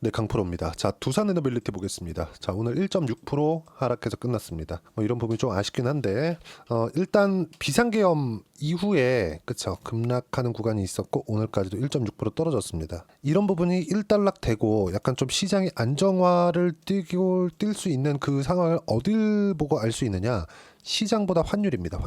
네, 강프로입니다. 자, 두산에너빌리티 보겠습니다. 자, 오늘 1.6% 하락해서 끝났습니다. 이런 부분이 좀 아쉽긴 한데, 일단 비상계엄 이후에 그쵸, 급락하는 구간이 있었고 오늘까지도 1.6% 떨어졌습니다. 이런 부분이 일단락되고 약간 좀 시장이 안정화를 뛸 수 있는 그 상황을 어딜 보고 알 수 있느냐? 시장보다 환율입니다.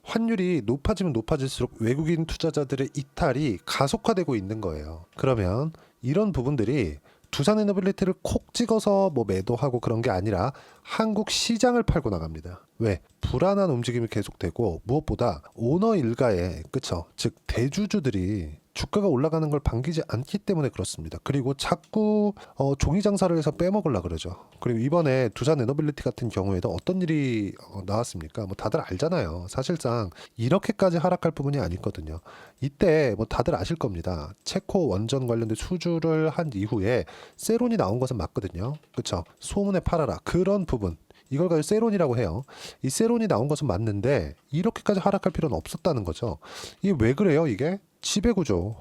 환율이 높아지면 높아질수록 외국인 투자자들의 이탈이 가속화되고 있는 거예요. 그러면 이런 부분들이 두산에너빌리티를 콕 찍어서 뭐 매도하고 그런 게 아니라 한국 시장을 팔고 나갑니다. 왜? 불안한 움직임이 계속되고 무엇보다 오너 일가의 그쵸? 즉 대주주들이 주가가 올라가는 걸 반기지 않기 때문에 그렇습니다. 그리고 자꾸 종이 장사를 해서 빼먹으려 그러죠. 그리고 이번에 두산에너빌리티 같은 경우에도 어떤 일이 나왔습니까? 뭐 다들 알잖아요. 사실상 이렇게까지 하락할 부분이 아니거든요. 이때 뭐 다들 아실 겁니다. 체코 원전 관련된 수주를 한 이후에 세론이 나온 것은 맞거든요. 그쵸? 소문에 팔아라. 그런 부분. 이걸 가지고 세론이라고 해요. 이 세론이 나온 것은 맞는데 이렇게까지 하락할 필요는 없었다는 거죠. 이게 왜 그래요? 이게 지배구조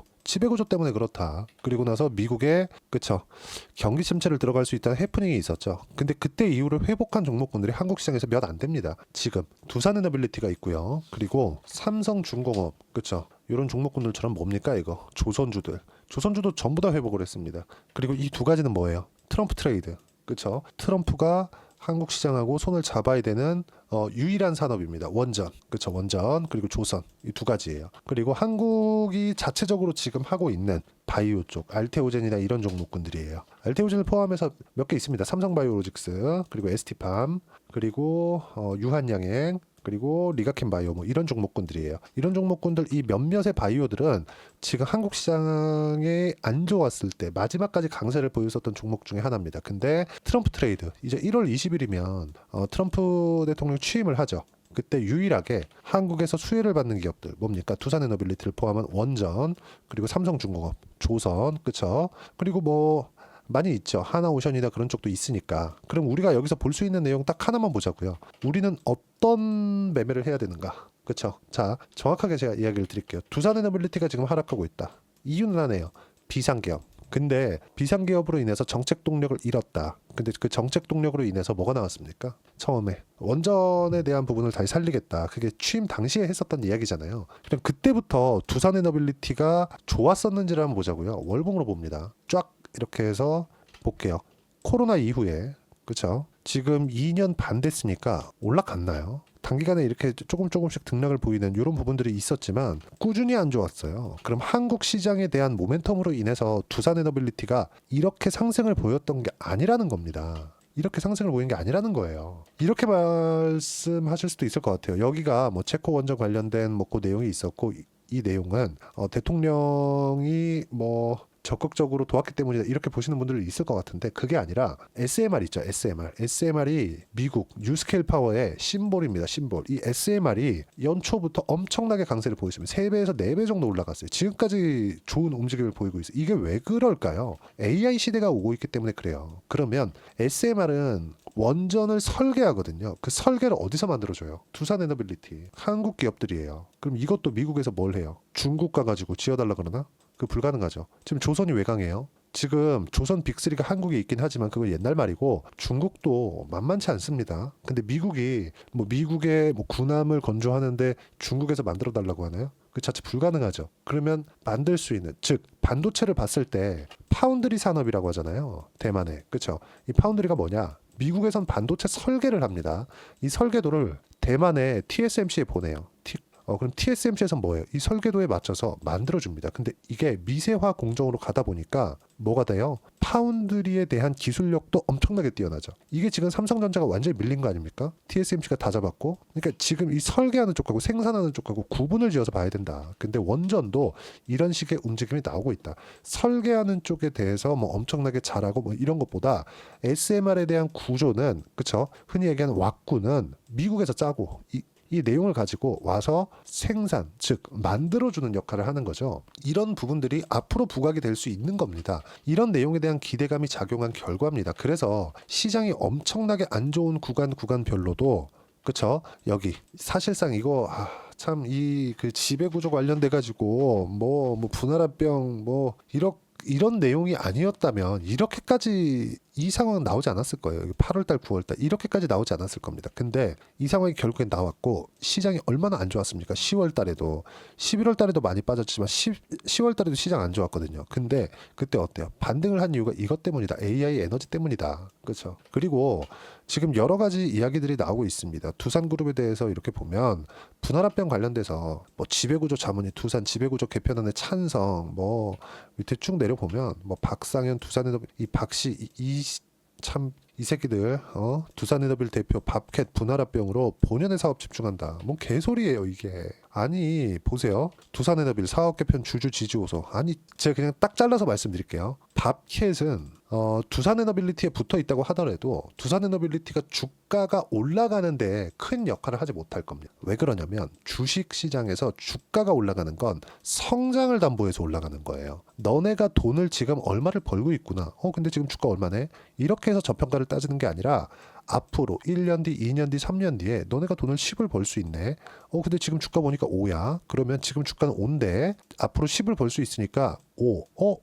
때문에 그렇다. 그리고 나서 미국에 그쵸, 경기 침체를 들어갈 수 있다는 해프닝이 있었죠. 근데 그때 이후로 회복한 종목군들이 한국 시장에서 몇 안 됩니다. 지금 두산에너빌리티가 있고요. 그리고 삼성중공업 그쵸, 이런 종목군들처럼 뭡니까 이거 조선주도 전부 다 회복을 했습니다. 그리고 이 두 가지는 뭐예요? 트럼프 트레이드 그쵸, 트럼프가 한국 시장하고 손을 잡아야 되는 유일한 산업입니다. 원전, 그렇죠? 원전 그리고 조선 이 두 가지예요. 그리고 한국이 자체적으로 지금 하고 있는 바이오 쪽, 알테오젠이나 이런 종목군들이에요. 알테오젠을 포함해서 몇 개 있습니다. 삼성바이오로직스, 그리고 ST팜, 그리고 유한양행, 그리고 리가켄바이오 뭐 이런 종목군들이에요. 이런 종목군들 이 몇몇의 바이오들은 지금 한국 시장에 안 좋았을 때 마지막까지 강세를 보였었던 종목 중에 하나입니다. 근데 트럼프 트레이드 이제 1월 20일이면 트럼프 대통령 취임을 하죠. 그때 유일하게 한국에서 수혜를 받는 기업들 뭡니까? 두산에너빌리티를 포함한 원전, 그리고 삼성중공업, 조선, 그쵸? 그리고 뭐 많이 있죠. 하나오션이나 그런 쪽도 있으니까. 그럼 우리가 여기서 볼 수 있는 내용 딱 하나만 보자고요. 우리는 어떤 매매를 해야 되는가? 그쵸? 자, 정확하게 제가 이야기를 드릴게요. 두산에너빌리티가 지금 하락하고 있다. 이유는 하나예요. 비상계엄. 근데 비상계엄으로 인해서 정책 동력을 잃었다. 근데 그 정책 동력으로 인해서 뭐가 나왔습니까? 처음에 원전에 대한 부분을 다시 살리겠다. 그게 취임 당시에 했었던 이야기잖아요. 그럼 그때부터 두산에너빌리티가 좋았었는지를 한번 보자고요. 월봉으로 봅니다. 쫙 이렇게 해서 볼게요. 코로나 이후에 그쵸? 지금 2년 반 됐으니까 올라갔나요? 단기간에 이렇게 조금씩 등락을 보이는 이런 부분들이 있었지만 꾸준히 안 좋았어요. 그럼 한국 시장에 대한 모멘텀으로 인해서 두산에너빌리티가 이렇게 상승을 보였던 게 아니라는 겁니다. 이렇게 상승을 보인 게 아니라는 거예요. 이렇게 말씀하실 수도 있을 것 같아요. 여기가 뭐 체코 원전 관련된 뭐 그 내용이 있었고 이 내용은 대통령이 뭐 적극적으로 도왔기 때문이다 이렇게 보시는 분들이 있을 것 같은데 그게 아니라 SMR 있죠. SMR이 미국 뉴스케일 파워의 심볼입니다. 심볼. 이 SMR이 연초부터 엄청나게 강세를 보였습니다. 3배에서 4배 정도 올라갔어요. 지금까지 좋은 움직임을 보이고 있어요. 이게 왜 그럴까요? AI 시대가 오고 있기 때문에 그래요. 그러면 SMR은 원전을 설계하거든요. 그 설계를 어디서 만들어줘요? 두산에너빌리티. 한국 기업들이에요. 그럼 이것도 미국에서 뭘 해요? 중국 가가지고 지어달라 그러나? 그 불가능하죠. 지금 조선이 왜 강해요? 지금 조선 빅3가 한국에 있긴 하지만 그건 옛날 말이고 중국도 만만치 않습니다. 근데 미국의 뭐 군함을 건조하는데 중국에서 만들어 달라고 하나요? 그 자체 불가능하죠. 그러면 만들 수 있는 즉 반도체를 봤을 때 파운드리 산업이라고 하잖아요. 대만에. 그렇죠? 이 파운드리가 뭐냐? 미국에선 반도체 설계를 합니다. 이 설계도를 대만의 TSMC에 보내요. 그럼 TSMC에서 뭐예요? 이 설계도에 맞춰서 만들어줍니다. 근데 이게 미세화 공정으로 가다 보니까 뭐가 돼요? 파운드리에 대한 기술력도 엄청나게 뛰어나죠. 이게 지금 삼성전자가 완전히 밀린 거 아닙니까? TSMC가 다 잡았고. 그러니까 지금 이 설계하는 쪽하고 생산하는 쪽하고 구분을 지어서 봐야 된다. 근데 원전도 이런 식의 움직임이 나오고 있다. 설계하는 쪽에 대해서 뭐 엄청나게 잘하고 뭐 이런 것보다 SMR에 대한 구조는 그쵸? 흔히 얘기하는 왁구는 미국에서 짜고 이 내용을 가지고 와서 생산, 즉 만들어주는 역할을 하는 거죠. 이런 부분들이 앞으로 부각이 될 수 있는 겁니다. 이런 내용에 대한 기대감이 작용한 결과입니다. 그래서 시장이 엄청나게 안 좋은 구간별로도 그쵸? 여기 사실상 이거 참 이 그 지배구조 관련돼 가지고 뭐 분할합병 뭐 이런 내용이 아니었다면 이렇게까지 이 상황은 나오지 않았을 거예요. 8월달, 9월달 이렇게까지 나오지 않았을 겁니다. 근데 이 상황이 결국엔 나왔고 시장이 얼마나 안 좋았습니까? 10월달에도 11월달에도 많이 빠졌지만 10월달에도 시장 안 좋았거든요. 근데 그때 어때요? 반등을 한 이유가 이것 때문이다. AI 에너지 때문이다. 그렇죠? 그리고 지금 여러 가지 이야기들이 나오고 있습니다. 두산그룹에 대해서 이렇게 보면 분할합병 관련돼서 뭐 지배구조 자문위 두산 지배구조 개편안에 찬성 뭐 밑에 쭉 내려보면 뭐 박상현 두산에너빌 이 박씨 참 이 새끼들 두산에너빌 대표 밥캣 분할합병으로 본연의 사업 집중한다. 뭔 개소리예요 이게. 아니 보세요. 두산에너빌 사업 개편 주주 지지호소. 아니 제가 그냥 딱 잘라서 말씀드릴게요. 밥캣은 두산에너빌리티에 붙어 있다고 하더라도 두산에너빌리티가 주가가 올라가는데 큰 역할을 하지 못할 겁니다. 왜 그러냐면 주식 시장에서 주가가 올라가는 건 성장을 담보해서 올라가는 거예요. 너네가 돈을 지금 얼마를 벌고 있구나. 근데 지금 주가 얼마네? 이렇게 해서 저평가를 따지는 게 아니라 앞으로 1년 뒤, 2년 뒤, 3년 뒤에 너네가 돈을 10을 벌 수 있네. 근데 지금 주가 보니까 5야. 그러면 지금 주가는 5인데 앞으로 10을 벌 수 있으니까 5.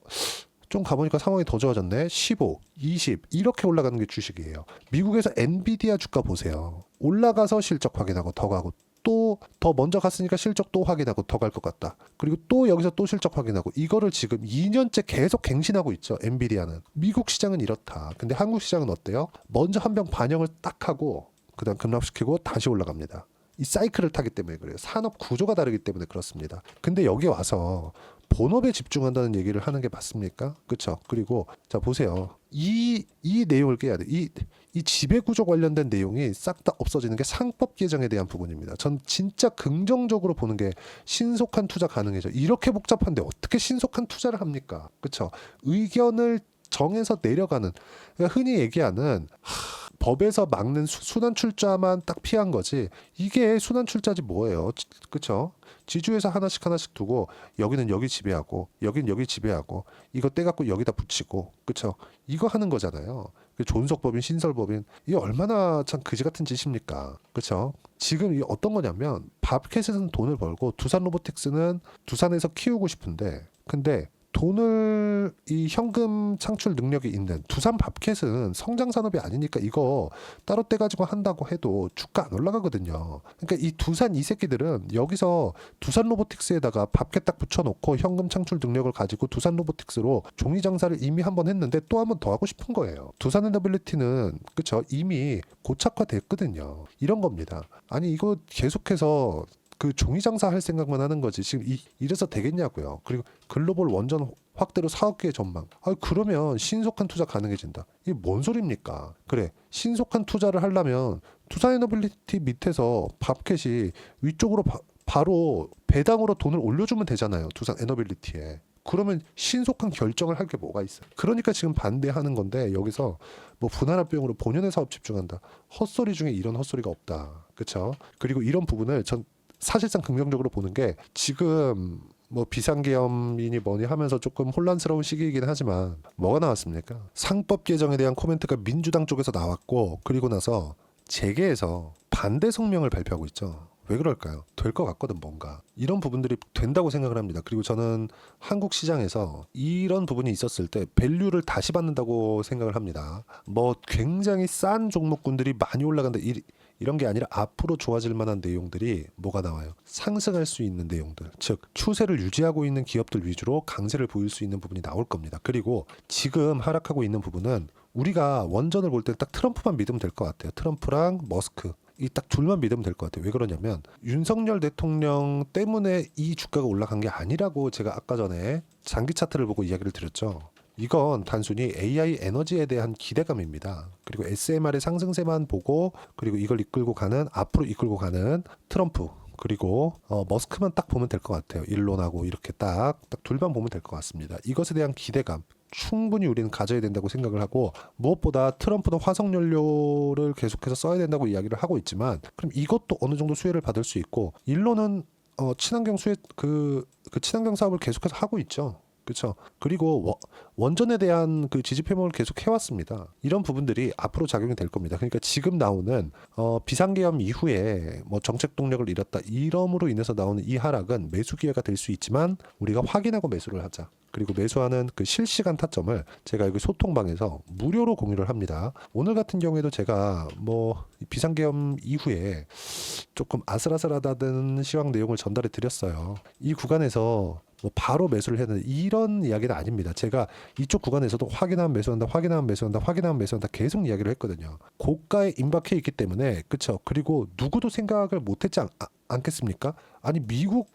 좀 가보니까 상황이 더 좋아졌네. 15, 20 이렇게 올라가는 게 주식이에요. 미국에서 엔비디아 주가 보세요. 올라가서 실적 확인하고 더 가고 또 더 먼저 갔으니까 실적 또 확인하고 더 갈 것 같다. 그리고 또 여기서 또 실적 확인하고 이거를 지금 2년째 계속 갱신하고 있죠. 엔비디아는. 미국 시장은 이렇다. 근데 한국 시장은 어때요? 먼저 한 병 반영을 딱 하고 그다음 급락시키고 다시 올라갑니다. 이 사이클을 타기 때문에 그래요. 산업 구조가 다르기 때문에 그렇습니다. 근데 여기 와서 본업에 집중한다는 얘기를 하는 게 맞습니까? 그렇죠. 그리고 자 보세요. 이 내용을 깨야 돼. 이 지배구조 관련된 내용이 싹 다 없어지는 게 상법 개정에 대한 부분입니다. 전 진짜 긍정적으로 보는 게 신속한 투자 가능해져. 이렇게 복잡한데 어떻게 신속한 투자를 합니까? 그렇죠. 의견을 정해서 내려가는 그러니까 흔히 얘기하는 법에서 막는 순환 출자만 딱 피한 거지. 이게 순환 출자지 뭐예요? 그렇죠? 지주회사 하나씩 두고 여기는 여기 지배하고 여기는 여기 지배하고 이거 떼갖고 여기다 붙이고 그렇죠? 이거 하는 거잖아요. 존속법인 신설법인 이게 얼마나 참 그지 같은 짓입니까? 그렇죠? 지금 이게 어떤 거냐면 밥캣에서는 돈을 벌고 두산 로보틱스는 두산에서 키우고 싶은데 근데 돈을 이 현금 창출 능력이 있는 두산 밥캣은 성장 산업이 아니니까 이거 따로 떼가지고 한다고 해도 주가 안 올라가거든요. 그러니까 이 두산 이 새끼들은 여기서 두산 로보틱스에다가 밥캣 딱 붙여놓고 현금 창출 능력을 가지고 두산 로보틱스로 종이 장사를 이미 한 번 했는데 또 한 번 더 하고 싶은 거예요. 두산 에너빌리티는 그쵸 이미 고착화됐거든요. 이런 겁니다. 아니 이거 계속해서 그 종이 장사할 생각만 하는 거지 지금 이래서 되겠냐고요. 그리고 글로벌 원전 확대로 4억 개의 전망. 그러면 신속한 투자 가능해진다. 이게 뭔 소리입니까? 그래 신속한 투자를 하려면 두산에너빌리티 밑에서 밥캣이 위쪽으로 바로 배당으로 돈을 올려주면 되잖아요. 두산에너빌리티에. 그러면 신속한 결정을 할 게 뭐가 있어요. 그러니까 지금 반대하는 건데 여기서 뭐 분할합병으로 본연의 사업 집중한다. 헛소리 중에 이런 헛소리가 없다. 그렇죠? 그리고 이런 부분을 전 사실상 긍정적으로 보는 게 지금 뭐 비상계엄이니 뭐니 하면서 조금 혼란스러운 시기이긴 하지만 뭐가 나왔습니까? 상법 개정에 대한 코멘트가 민주당 쪽에서 나왔고 그리고 나서 재계에서 반대 성명을 발표하고 있죠. 왜 그럴까요? 될 것 같거든 뭔가. 이런 부분들이 된다고 생각을 합니다. 그리고 저는 한국 시장에서 이런 부분이 있었을 때 밸류를 다시 받는다고 생각을 합니다. 뭐 굉장히 싼 종목군들이 많이 올라간다 이런 게 아니라 앞으로 좋아질 만한 내용들이 뭐가 나와요? 상승할 수 있는 내용들. 즉 추세를 유지하고 있는 기업들 위주로 강세를 보일 수 있는 부분이 나올 겁니다. 그리고 지금 하락하고 있는 부분은 우리가 원전을 볼 때 딱 트럼프만 믿으면 될 것 같아요. 트럼프랑 머스크. 이 딱 둘만 믿으면 될 것 같아요. 왜 그러냐면 윤석열 대통령 때문에 이 주가가 올라간 게 아니라고 제가 아까 전에 장기 차트를 보고 이야기를 드렸죠. 이건 단순히 AI 에너지에 대한 기대감입니다. 그리고 SMR의 상승세만 보고 그리고 이걸 이끌고 가는 앞으로 이끌고 가는 트럼프 그리고 머스크만 딱 보면 될 것 같아요. 일론하고 이렇게 딱 둘만 보면 될 것 같습니다. 이것에 대한 기대감 충분히 우리는 가져야 된다고 생각을 하고 무엇보다 트럼프는 화석연료를 계속해서 써야 된다고 이야기를 하고 있지만 그럼 이것도 어느 정도 수혜를 받을 수 있고 일론은 친환경 수혜 그 친환경 사업을 계속해서 하고 있죠. 그렇죠. 그리고 원전에 대한 그 지지 표명을 계속 해왔습니다. 이런 부분들이 앞으로 작용이 될 겁니다. 그러니까 지금 나오는 비상계엄 이후에 뭐 정책 동력을 잃었다 이럼으로 인해서 나오는 이 하락은 매수 기회가 될 수 있지만 우리가 확인하고 매수를 하자. 그리고 매수하는 그 실시간 타점을 제가 여기 소통방에서 무료로 공유를 합니다. 오늘 같은 경우에도 제가 뭐 비상계엄 이후에 조금 아슬아슬하다는 시황 내용을 전달해 드렸어요. 이 구간에서 뭐 바로 매수를 해야 되는 이런 이야기는 아닙니다. 제가 이쪽 구간에서도 확인하면 매수한다, 확인하면 매수한다, 확인하면 매수한다 계속 이야기를 했거든요. 고가에 임박해 있기 때문에 그쵸. 그리고 누구도 생각을 못했지 않겠습니까? 아니 미국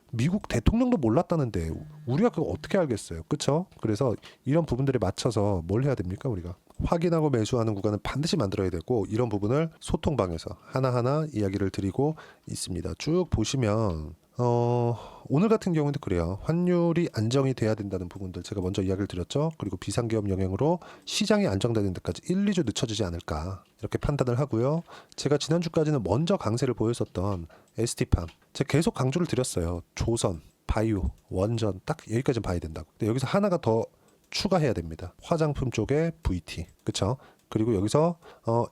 대통령도 몰랐다는데 우리가 그거 어떻게 알겠어요, 그쵸? 그래서 이런 부분들에 맞춰서 뭘 해야 됩니까 우리가? 확인하고 매수하는 구간은 반드시 만들어야 되고 이런 부분을 소통방에서 하나하나 이야기를 드리고 있습니다. 쭉 보시면 오늘 같은 경우에도 그래요. 환율이 안정이 돼야 된다는 부분들 제가 먼저 이야기를 드렸죠. 그리고 비상계엄 영향으로 시장이 안정되는 데까지 1, 2주 늦춰지지 않을까 이렇게 판단을 하고요. 제가 지난주까지는 먼저 강세를 보였었던 ST팜 제가 계속 강조를 드렸어요. 조선, 바이오, 원전 딱 여기까지 봐야 된다고. 근데 여기서 하나가 더 추가해야 됩니다. 화장품 쪽에 VT 그쵸? 그리고 여기서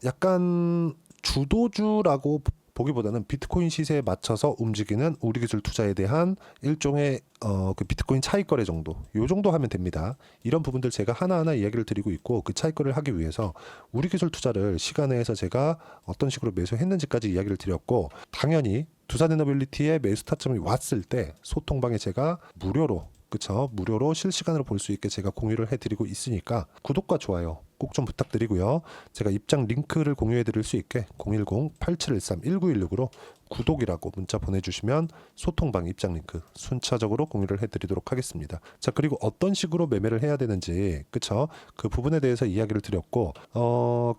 약간 주도주라고 보기보다는 비트코인 시세에 맞춰서 움직이는 우리기술 투자에 대한 일종의 그 비트코인 차익거래 정도 요 정도 하면 됩니다. 이런 부분들 제가 하나하나 이야기를 드리고 있고 그 차익거래를 하기 위해서 우리기술 투자를 시간 내에서 제가 어떤 식으로 매수했는지까지 이야기를 드렸고 당연히 두산에너빌리티의 매수 타점이 왔을 때 소통방에 제가 무료로 그쵸? 무료로 실시간으로 볼 수 있게 제가 공유를 해드리고 있으니까 구독과 좋아요 꼭 좀 부탁드리고요. 제가 입장 링크를 공유해 드릴 수 있게 010-8713-1916으로 구독이라고 문자 보내주시면 소통방 입장 링크 순차적으로 공유를 해드리도록 하겠습니다. 자 그리고 어떤 식으로 매매를 해야 되는지 그쵸? 그 부분에 대해서 이야기를 드렸고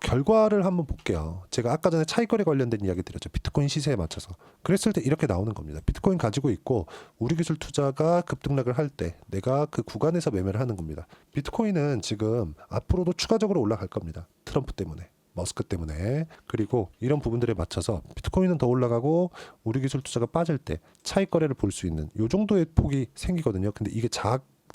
결과를 한번 볼게요. 제가 아까 전에 차익거래 관련된 이야기 드렸죠. 비트코인 시세에 맞춰서 그랬을 때 이렇게 나오는 겁니다. 비트코인 가지고 있고 우리기술 투자가 급등락을 할 때 내가 그 구간에서 매매를 하는 겁니다. 비트코인은 지금 앞으로도 추가적으로 올라갈 겁니다. 트럼프 때문에 머스크 때문에. 그리고 이런 부분들에 맞춰서 비트코인은 더 올라가고 우리 기술 투자가 빠질 때 차익 거래를 볼 수 있는 요 정도의 폭이 생기거든요. 근데 이게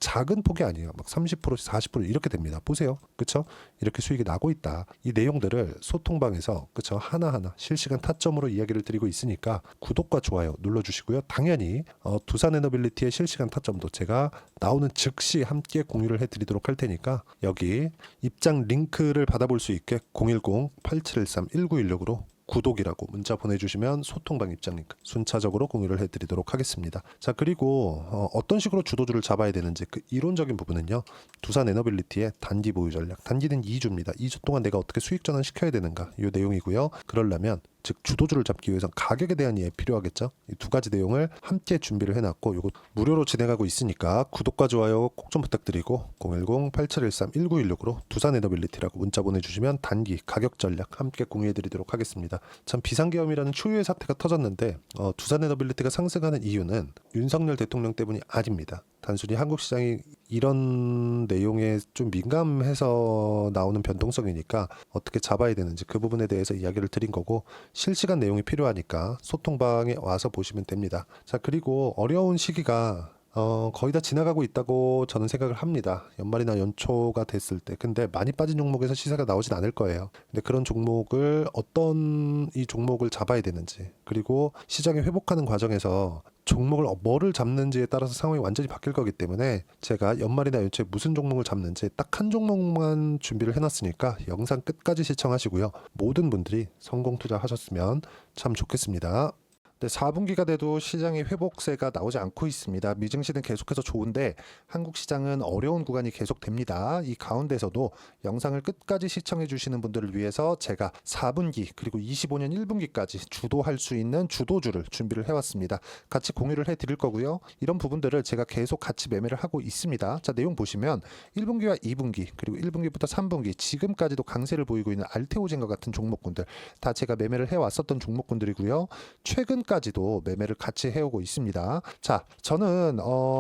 작은 폭이 아니에요. 막 30%, 40% 이렇게 됩니다. 보세요. 그쵸? 이렇게 수익이 나고 있다. 이 내용들을 소통방에서 그쵸? 하나하나 실시간 타점으로 이야기를 드리고 있으니까 구독과 좋아요 눌러주시고요. 당연히 두산에너빌리티의 실시간 타점도 제가 나오는 즉시 함께 공유를 해드리도록 할 테니까 여기 입장 링크를 받아볼 수 있게 010-8713-1916으로 구독이라고 문자 보내주시면 소통방 입장 링크 순차적으로 공유를 해드리도록 하겠습니다. 자 그리고 어떤 식으로 주도주를 잡아야 되는지 그 이론적인 부분은요. 두산에너빌리티의 단기 보유 전략 단기는 2주입니다. 2주 동안 내가 어떻게 수익 전환 시켜야 되는가 이 내용이고요. 그러려면 즉 주도주를 잡기 위해선 가격에 대한 이해 필요하겠죠. 이 두 가지 내용을 함께 준비를 해놨고 이거 무료로 진행하고 있으니까 구독과 좋아요 꼭 좀 부탁드리고 010-8713-1916으로 두산에너빌리티라고 문자 보내주시면 단기 가격 전략 함께 공유해드리도록 하겠습니다. 참 비상계엄이라는 초유의 사태가 터졌는데 두산에너빌리티가 상승하는 이유는 윤석열 대통령 때문이 아닙니다. 단순히 한국 시장이 이런 내용에 좀 민감해서 나오는 변동성이니까 어떻게 잡아야 되는지 그 부분에 대해서 이야기를 드린 거고 실시간 내용이 필요하니까 소통방에 와서 보시면 됩니다. 자 그리고 어려운 시기가 거의 다 지나가고 있다고 저는 생각을 합니다. 연말이나 연초가 됐을 때. 근데 많이 빠진 종목에서 시세가 나오진 않을 거예요. 근데 그런 종목을 어떤 이 종목을 잡아야 되는지 그리고 시장이 회복하는 과정에서 종목을 뭐를 잡는지에 따라서 상황이 완전히 바뀔 거기 때문에 제가 연말이나 연초에 무슨 종목을 잡는지 딱 한 종목만 준비를 해놨으니까 영상 끝까지 시청하시고요. 모든 분들이 성공 투자하셨으면 참 좋겠습니다. 네, 4분기가 돼도 시장의 회복세가 나오지 않고 있습니다. 미증시는 계속해서 좋은데 한국 시장은 어려운 구간이 계속됩니다. 이 가운데서도 영상을 끝까지 시청해 주시는 분들을 위해서 제가 4분기 그리고 25년 1분기까지 주도할 수 있는 주도주를 준비를 해왔습니다. 같이 공유를 해드릴 거고요. 이런 부분들을 제가 계속 같이 매매를 하고 있습니다. 자 내용 보시면 1분기와 2분기 그리고 1분기부터 3분기 지금까지도 강세를 보이고 있는 알테오젠과 같은 종목군들 다 제가 매매를 해왔었던 종목군들이고요. 최근까지도 매매를 같이 해오고 있습니다. 자, 저는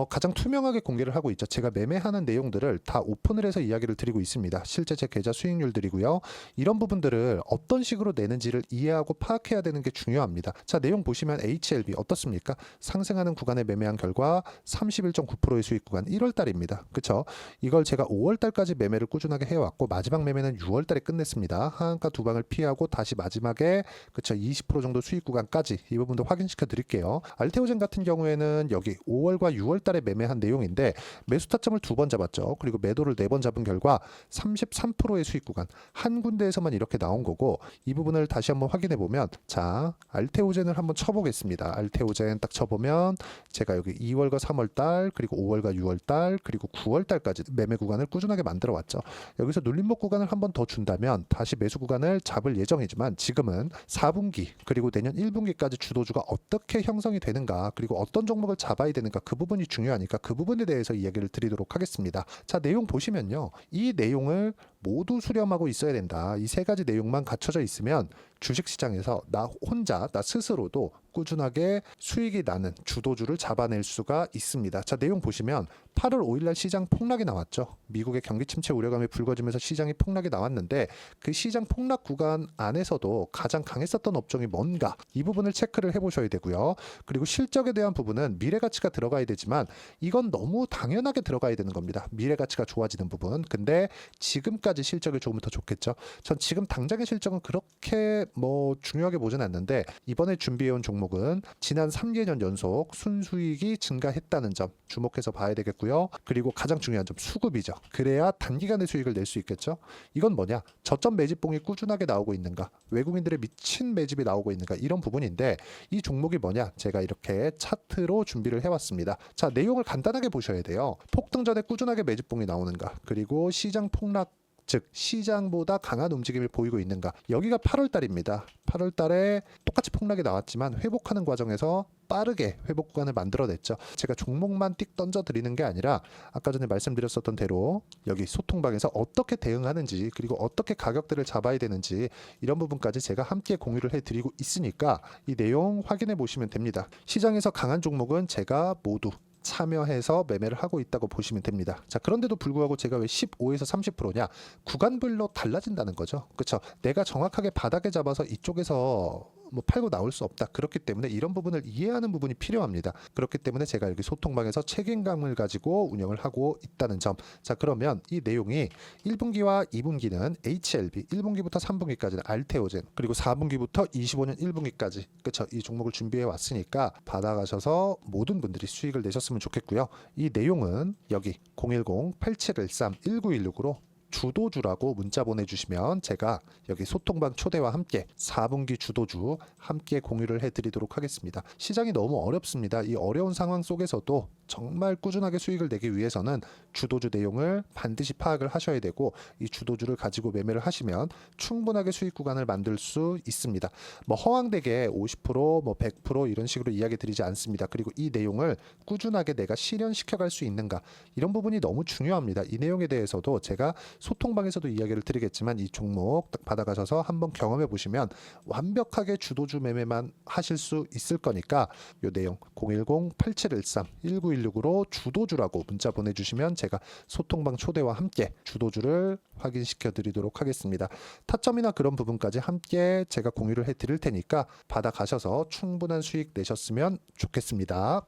가장 투명하게 공개를 하고 있죠. 제가 매매하는 내용들을 다 오픈을 해서 이야기를 드리고 있습니다. 실제 제 계좌 수익률들이고요. 이런 부분들을 어떤 식으로 내는지를 이해하고 파악해야 되는 게 중요합니다. 자, 내용 보시면 HLB 어떻습니까? 상승하는 구간에 매매한 결과 31.9%의 수익 구간 1월 달입니다. 그쵸? 이걸 제가 5월 달까지 매매를 꾸준하게 해왔고 마지막 매매는 6월 달에 끝냈습니다. 하한가 두 방을 피하고 다시 마지막에 그쵸? 20% 정도 수익 구간까지 이 부분들 더 확인시켜 드릴게요. 알테오젠 같은 경우에는 여기 5월과 6월 달에 매매한 내용인데 매수 타점을 2번 잡았죠. 그리고 매도를 4번 잡은 결과 33%의 수익 구간 한 군데에서만 이렇게 나온 거고, 이 부분을 다시 한번 확인해 보면, 자, 알테오젠을 한번 쳐보겠습니다. 알테오젠 딱 쳐보면 제가 여기 2월과 3월 달, 그리고 5월과 6월 달, 그리고 9월 달까지 매매 구간을 꾸준하게 만들어 왔죠. 여기서 눌림목 구간을 한번 더 준다면 다시 매수 구간을 잡을 예정이지만, 지금은 4분기 그리고 내년 1분기까지 주도주가 어떻게 형성이 되는가, 그리고 어떤 종목을 잡아야 되는가, 그 부분이 중요하니까 그 부분에 대해서 이야기를 드리도록 하겠습니다. 자, 내용 보시면요, 이 내용을 모두 수렴하고 있어야 된다. 이 3가지 내용만 갖춰져 있으면 주식시장에서 나 혼자, 나 스스로도 꾸준하게 수익이 나는 주도주를 잡아낼 수가 있습니다. 자, 내용 보시면 8월 5일날 시장 폭락이 나왔죠. 미국의 경기 침체 우려감이 불거지면서 시장이 폭락이 나왔는데, 그 시장 폭락 구간 안에서도 가장 강했었던 업종이 뭔가, 이 부분을 체크를 해보셔야 되고요. 그리고 실적에 대한 부분은 미래가치가 들어가야 되지만 이건 너무 당연하게 들어가야 되는 겁니다. 미래가치가 좋아지는 부분. 근데 지금까지 실적이 좋으면 더 좋겠죠. 전 지금 당장의 실적은 그렇게 중요하게 보진 않는데, 이번에 준비해온 종목은 지난 3개년 연속 순수익이 증가했다는 점 주목해서 봐야 되겠고요. 그리고 가장 중요한 점, 수급이죠. 그래야 단기간에 수익을 낼 수 있겠죠. 이건 뭐냐, 저점 매집봉이 꾸준하게 나오고 있는가, 외국인들의 미친 매집이 나오고 있는가, 이런 부분인데, 이 종목이 뭐냐, 제가 이렇게 차트로 준비를 해왔습니다. 자, 내용을 간단하게 보셔야 돼요. 폭등 전에 꾸준하게 매집봉이 나오는가, 그리고 시장 폭락, 즉 시장보다 강한 움직임을 보이고 있는가. 여기가 8월 달입니다. 8월 달에 똑같이 폭락이 나왔지만 회복하는 과정에서 빠르게 회복 구간을 만들어냈죠. 제가 종목만 띡 던져 드리는 게 아니라 아까 전에 말씀드렸었던 대로 여기 소통방에서 어떻게 대응하는지, 그리고 어떻게 가격대를 잡아야 되는지, 이런 부분까지 제가 함께 공유를 해드리고 있으니까 이 내용 확인해 보시면 됩니다. 시장에서 강한 종목은 제가 모두 참여해서 매매를 하고 있다고 보시면 됩니다. 자, 그런데도 불구하고 제가 왜 15에서 30%냐? 구간별로 달라진다는 거죠. 그렇죠? 내가 정확하게 바닥에 잡아서 이쪽에서 팔고 나올 수 없다. 그렇기 때문에 이런 부분을 이해하는 부분이 필요합니다. 그렇기 때문에 제가 여기 소통방에서 책임감을 가지고 운영을 하고 있다는 점. 자, 그러면 이 내용이 1분기와 2분기는 HLB, 1분기부터 3분기까지는 알테오젠, 그리고 4분기부터 25년 1분기까지, 그렇죠? 이 종목을 준비해 왔으니까 받아가셔서 모든 분들이 수익을 내셨으면 좋겠고요. 이 내용은 여기 010-8713-1916으로 주도주라고 문자 보내주시면 제가 여기 소통방 초대와 함께 4분기 주도주 함께 공유를 해드리도록 하겠습니다. 시장이 너무 어렵습니다. 이 어려운 상황 속에서도 정말 꾸준하게 수익을 내기 위해서는 주도주 내용을 반드시 파악을 하셔야 되고, 이 주도주를 가지고 매매를 하시면 충분하게 수익 구간을 만들 수 있습니다. 허황되게 50%, 100% 이런 식으로 이야기 드리지 않습니다. 그리고 이 내용을 꾸준하게 내가 실현시켜갈 수 있는가, 이런 부분이 너무 중요합니다. 이 내용에 대해서도 제가 소통방에서도 이야기를 드리겠지만, 이 종목 딱 받아가셔서 한번 경험해 보시면 완벽하게 주도주 매매만 하실 수 있을 거니까, 이 내용 010-8713-1916으로 주도주라고 문자 보내주시면 제가 소통방 초대와 함께 주도주를 확인시켜 드리도록 하겠습니다. 타점이나 그런 부분까지 함께 제가 공유를 해 드릴 테니까 받아가셔서 충분한 수익 내셨으면 좋겠습니다.